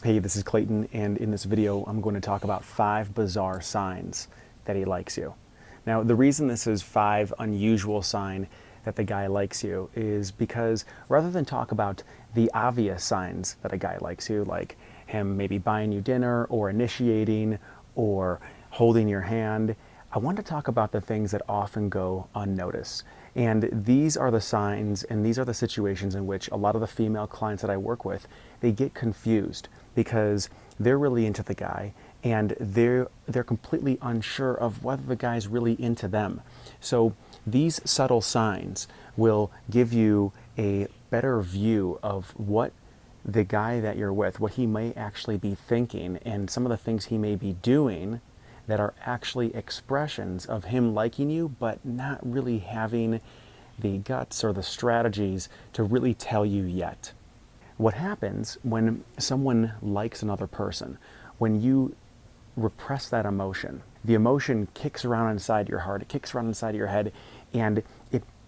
Hey, this is Clayton, and in this video I'm going to talk about 5 bizarre signs that he likes you. Now, the reason this is 5 unusual signs that the guy likes you is because rather than talk about the obvious signs that a guy likes you, like him maybe buying you dinner or initiating or holding your hand, I want to talk about the things that often go unnoticed. And these are the signs and these are the situations in which a lot of the female clients that I work with, they get confused because they're really into the guy and they're completely unsure of whether the guy's really into them. So these subtle signs will give you a better view of what the guy that you're with, what he may actually be thinking, and some of the things he may be doing that are actually expressions of him liking you, but not really having the guts or the strategies to really tell you yet. What happens when someone likes another person, when you repress that emotion, the emotion kicks around inside your heart, it kicks around inside your head, and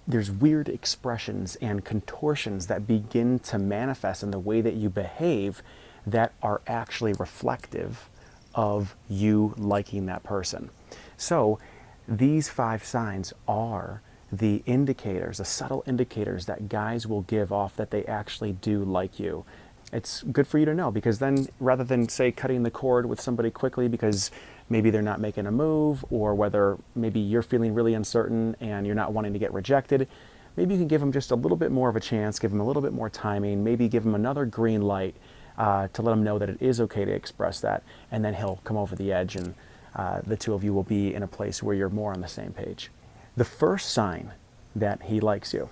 there's weird expressions and contortions that begin to manifest in the way that you behave that are actually reflective of you liking that person. So these 5 signs are the indicators, the subtle indicators that guys will give off that they actually do like you. It's good for you to know, because then rather than say cutting the cord with somebody quickly because maybe they're not making a move, or whether maybe you're feeling really uncertain and you're not wanting to get rejected, maybe you can give them just a little bit more of a chance, give them a little bit more timing, maybe give them another green light to let him know that it is okay to express that, and then he'll come over the edge and the two of you will be in a place where you're more on the same page. The first sign that he likes you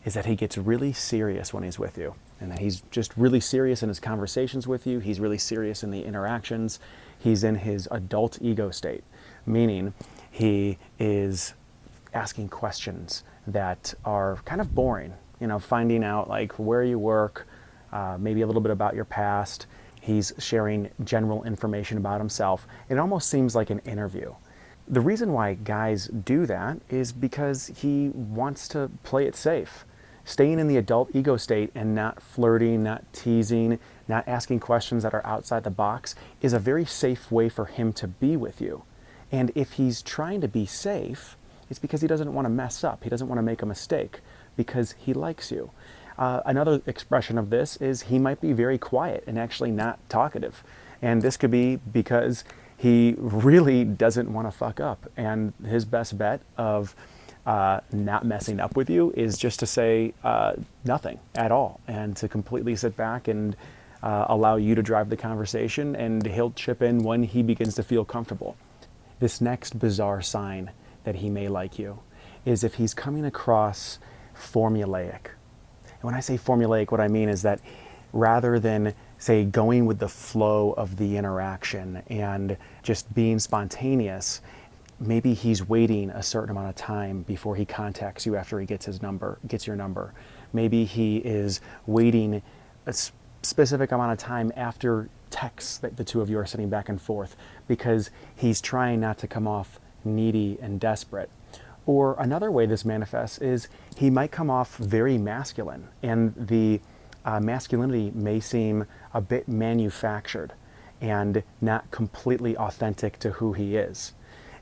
is that he gets really serious when he's with you, and that he's just really serious in his conversations with you. He's really serious in the interactions. He's in his adult ego state, meaning he is asking questions that are kind of boring, finding out like where you work, maybe a little bit about your past. He's sharing general information about himself. It almost seems like an interview. The reason why guys do that is because he wants to play it safe. Staying in the adult ego state and not flirting, not teasing, not asking questions that are outside the box is a very safe way for him to be with you. And if he's trying to be safe, it's because he doesn't want to mess up. He doesn't want to make a mistake because he likes you. Another expression of this is he might be very quiet and actually not talkative. And this could be because he really doesn't want to fuck up. And his best bet of not messing up with you is just to say nothing at all and to completely sit back and allow you to drive the conversation, and he'll chip in when he begins to feel comfortable. This next bizarre sign that he may like you is if he's coming across formulaic. And when I say formulaic, what I mean is that rather than, say, going with the flow of the interaction and just being spontaneous, maybe he's waiting a certain amount of time before he contacts you after he gets your number. Maybe he is waiting a specific amount of time after texts that the two of you are sending back and forth because he's trying not to come off needy and desperate. Or another way this manifests is he might come off very masculine, and the masculinity may seem a bit manufactured and not completely authentic to who he is.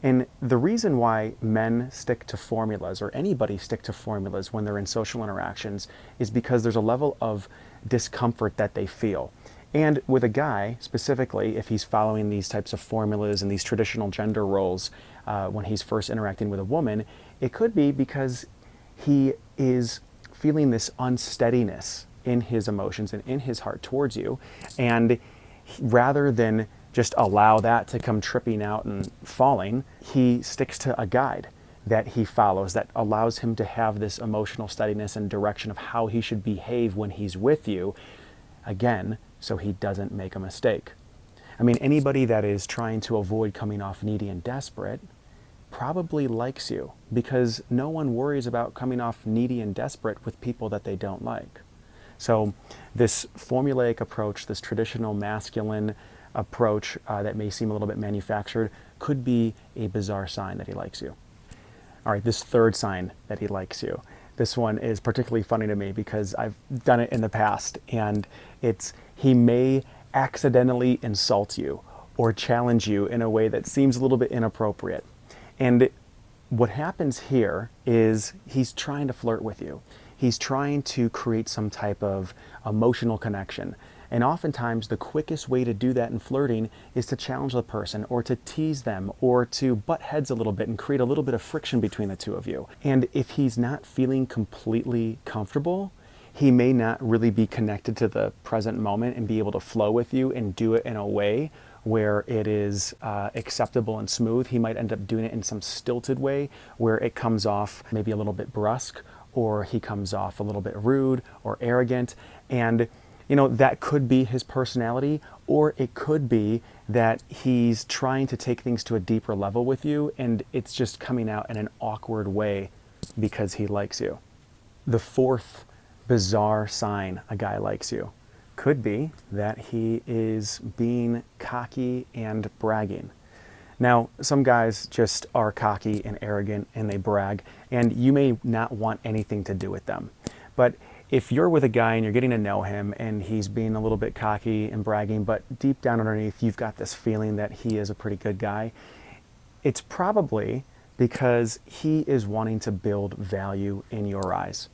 And the reason why men stick to formulas, or anybody stick to formulas when they're in social interactions, is because there's a level of discomfort that they feel. And with a guy, specifically, if he's following these types of formulas and these traditional gender roles when he's first interacting with a woman, it could be because he is feeling this unsteadiness in his emotions and in his heart towards you. And rather than just allow that to come tripping out and falling, he sticks to a guide that he follows that allows him to have this emotional steadiness and direction of how he should behave when he's with you, again, so he doesn't make a mistake. I mean, anybody that is trying to avoid coming off needy and desperate probably likes you, because no one worries about coming off needy and desperate with people that they don't like. So this formulaic approach, this traditional masculine approach that may seem a little bit manufactured, could be a bizarre sign that he likes you. All right, this third sign that he likes you. This one is particularly funny to me because I've done it in the past, and it's he may accidentally insult you or challenge you in a way that seems a little bit inappropriate. And what happens here is he's trying to flirt with you. He's trying to create some type of emotional connection. And oftentimes the quickest way to do that in flirting is to challenge the person or to tease them or to butt heads a little bit and create a little bit of friction between the two of you. And if he's not feeling completely comfortable, he may not really be connected to the present moment and be able to flow with you and do it in a way where it is acceptable and smooth. He might end up doing it in some stilted way where it comes off maybe a little bit brusque, or he comes off a little bit rude or arrogant. And that could be his personality, or it could be that he's trying to take things to a deeper level with you and it's just coming out in an awkward way because he likes you. The fourth bizarre sign a guy likes you could be that he is being cocky and bragging. Now, some guys just are cocky and arrogant and they brag, and you may not want anything to do with them. But if you're with a guy and you're getting to know him and he's being a little bit cocky and bragging, but deep down underneath you've got this feeling that he is a pretty good guy, it's probably because he is wanting to build value in your eyes.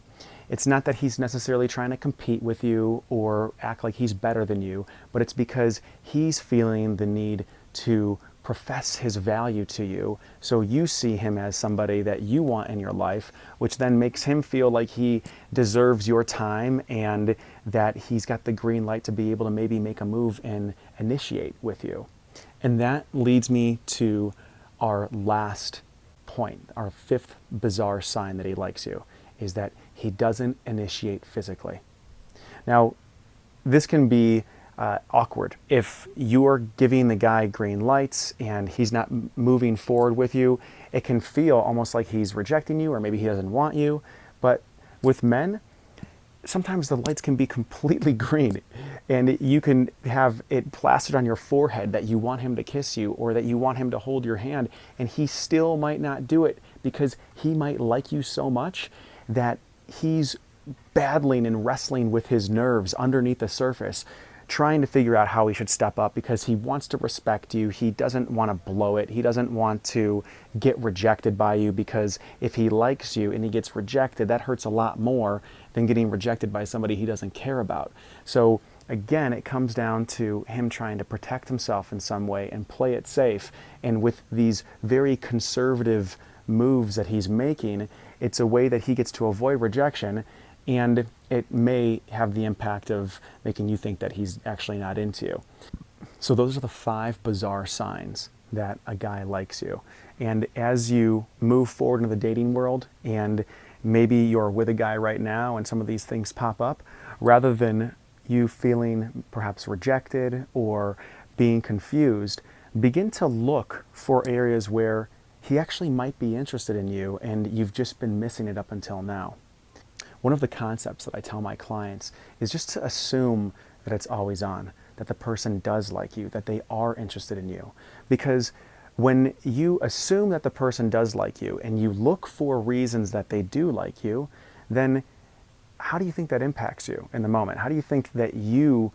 It's not that he's necessarily trying to compete with you or act like he's better than you, but it's because he's feeling the need to profess his value to you, so you see him as somebody that you want in your life, which then makes him feel like he deserves your time and that he's got the green light to be able to maybe make a move and initiate with you. And that leads me to our last point, our fifth bizarre sign that he likes you, is that he doesn't initiate physically. Now, this can be awkward. If you're giving the guy green lights and he's not moving forward with you, it can feel almost like he's rejecting you, or maybe he doesn't want you. But with men, sometimes the lights can be completely green and you can have it plastered on your forehead that you want him to kiss you or that you want him to hold your hand, and he still might not do it because he might like you so much that he's battling and wrestling with his nerves underneath the surface, trying to figure out how he should step up because he wants to respect you. He doesn't want to blow it. He doesn't want to get rejected by you, because if he likes you and he gets rejected, that hurts a lot more than getting rejected by somebody he doesn't care about. So again, it comes down to him trying to protect himself in some way and play it safe. And with these very conservative moves that he's making, it's a way that he gets to avoid rejection, and it may have the impact of making you think that he's actually not into you. So those are the 5 bizarre signs that a guy likes you. And as you move forward into the dating world, and maybe you're with a guy right now and some of these things pop up, rather than you feeling perhaps rejected or being confused, begin to look for areas where he actually might be interested in you and you've just been missing it up until now. One of the concepts that I tell my clients is just to assume that it's always on, that the person does like you, that they are interested in you. Because when you assume that the person does like you and you look for reasons that they do like you, then how do you think that impacts you in the moment? How do you think that you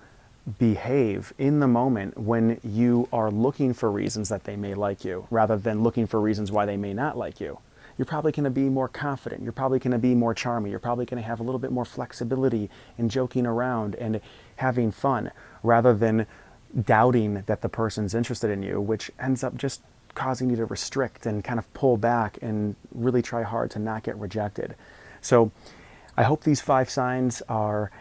behave in the moment when you are looking for reasons that they may like you, rather than looking for reasons why they may not like you? You're probably going to be more confident. You're probably going to be more charming. You're probably going to have a little bit more flexibility in joking around and having fun, rather than doubting that the person's interested in you, which ends up just causing you to restrict and kind of pull back and really try hard to not get rejected. So I hope these 5 signs are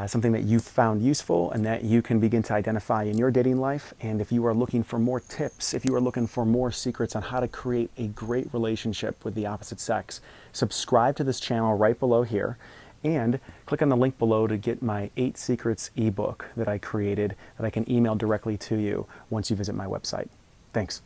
something that you found useful and that you can begin to identify in your dating life. And if you are looking for more tips, if you are looking for more secrets on how to create a great relationship with the opposite sex, subscribe to this channel right below here and click on the link below to get my 8 Secrets ebook that I created that I can email directly to you once you visit my website. Thanks.